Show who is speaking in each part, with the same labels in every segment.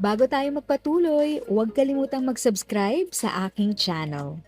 Speaker 1: Bago tayo magpatuloy, huwag kalimutang mag-subscribe sa aking channel.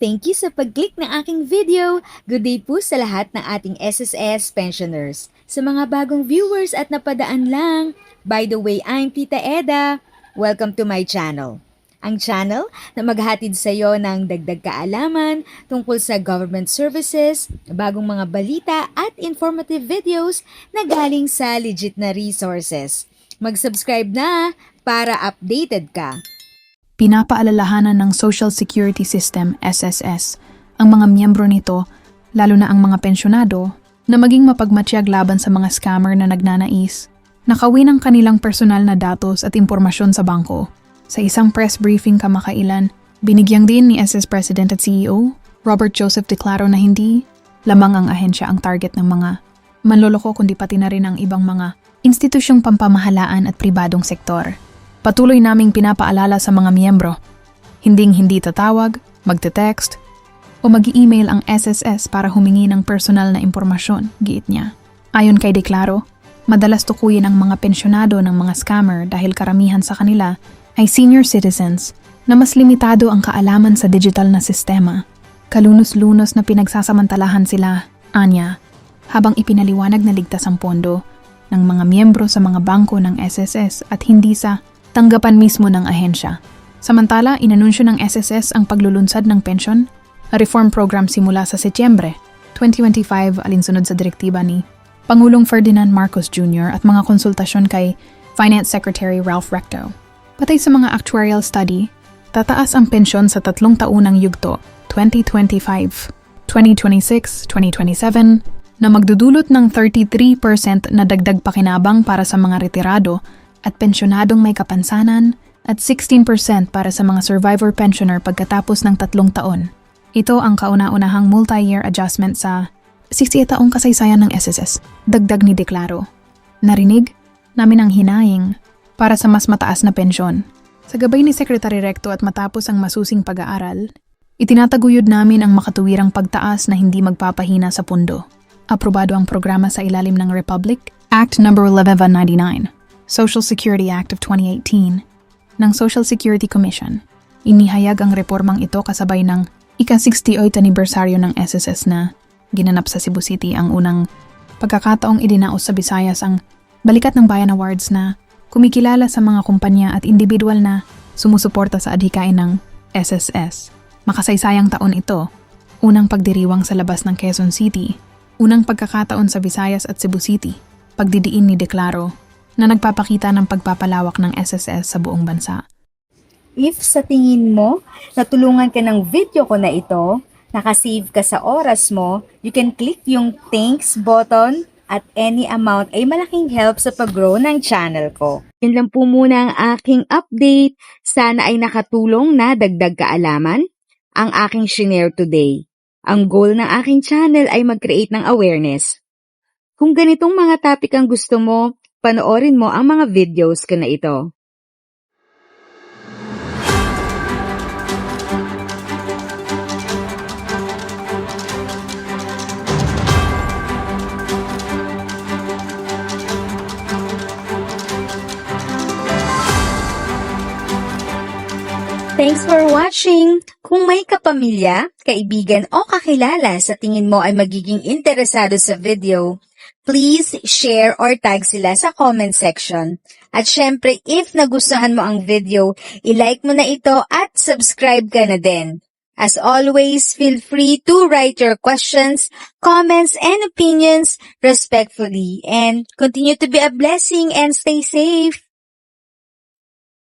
Speaker 1: Thank you sa pag-click ng aking video. Good day po sa lahat ng ating SSS pensioners. Sa mga bagong viewers at napadaan lang, by the way, I'm Tita Eda. Welcome to my channel. Ang channel na maghatid sa iyo ng dagdag kaalaman tungkol sa government services, bagong mga balita at informative videos na galing sa legit na resources. Mag-subscribe na para updated ka.
Speaker 2: Pinapaalalahanan ng Social Security System, SSS, ang mga miyembro nito, lalo na ang mga pensyonado, na maging mapagmatsyag laban sa mga scammer na nagnanais, nakawin ang kanilang personal na datos at impormasyon sa bangko. Sa isang press briefing kamakailan, binigyang din ni SS President at CEO, Robert Joseph Declaro na hindi lamang ang ahensya ang target ng mga manloloko kundi pati na rin ang ibang mga institusyong pampamahalaan at pribadong sektor. Patuloy naming pinapaalala sa mga miyembro, hindi tatawag, magte-text, o mag-email ang SSS para humingi ng personal na impormasyon, giit niya. Ayon kay Declaro, madalas tukuyin ang mga pensyonado ng mga scammer dahil karamihan sa kanila ay senior citizens na mas limitado ang kaalaman sa digital na sistema. Kalunos-lunos na pinagsasamantalahan sila, anya, habang ipinaliwanag na ligtas ang pondo ng mga miyembro sa mga bangko ng SSS at hindi sa tanggapan mismo ng ahensya. Samantala, inanunsyo ng SSS ang paglulunsad ng pension, reform program simula sa Setyembre 2025 alinsunod sa direktiba ni Pangulong Ferdinand Marcos Jr. at mga konsultasyon kay Finance Secretary Ralph Recto. Patay sa mga actuarial study, tataas ang pensyon sa 3 taunang yugto, 2025, 2026, 2027, na magdudulot ng 33% na dagdag pakinabang para sa mga retirado at pensyonadong may kapansanan at 16% para sa mga survivor pensioner pagkatapos ng 3 taon. Ito ang kauna-unahang multi-year adjustment sa 68 taong kasaysayan ng SSS, dagdag ni Declaro. Narinig namin ang hinaing para sa mas mataas na pensyon. Sa gabay ni Secretary Recto at matapos ang masusing pag-aaral, itinataguyod namin ang makatuwirang pagtaas na hindi magpapahina sa pundo. Aprobado ang programa sa ilalim ng Republic Act No. 1199, Social Security Act of 2018, ng Social Security Commission. Inihayag ang reformang ito kasabay ng ika-68 anibersaryo ng SSS na ginanap sa Cebu City, ang unang pagkakataong idinaos sa Visayas ang Balikat ng Bayan Awards na kumikilala sa mga kumpanya at individual na sumusuporta sa adhikain ng SSS. Makasaysayang taon ito, unang pagdiriwang sa labas ng Quezon City, unang pagkakataon sa Visayas at Cebu City, pagdidiin ni Declaro na nagpapakita ng pagpapalawak ng SSS sa buong bansa.
Speaker 1: If sa tingin mo, natulungan ka ng video ko na ito, nakasave ka sa oras mo, you can click yung thanks button at any amount ay malaking help sa pag-grow ng channel ko. Yun lang po muna ang aking update. Sana ay nakatulong na dagdag kaalaman ang aking shinare today. Ang goal ng aking channel ay mag-create ng awareness. Kung ganitong mga topic ang gusto mo, panoorin mo ang mga videos ko na ito. Thanks for watching! Kung may kapamilya, kaibigan o kakilala sa tingin mo ay magiging interesado sa video, please share or tag sila sa comment section. At syempre, if nagustuhan mo ang video, i-like mo na ito at subscribe ka na din. As always, feel free to write your questions, comments, and opinions respectfully. And continue to be a blessing and stay safe!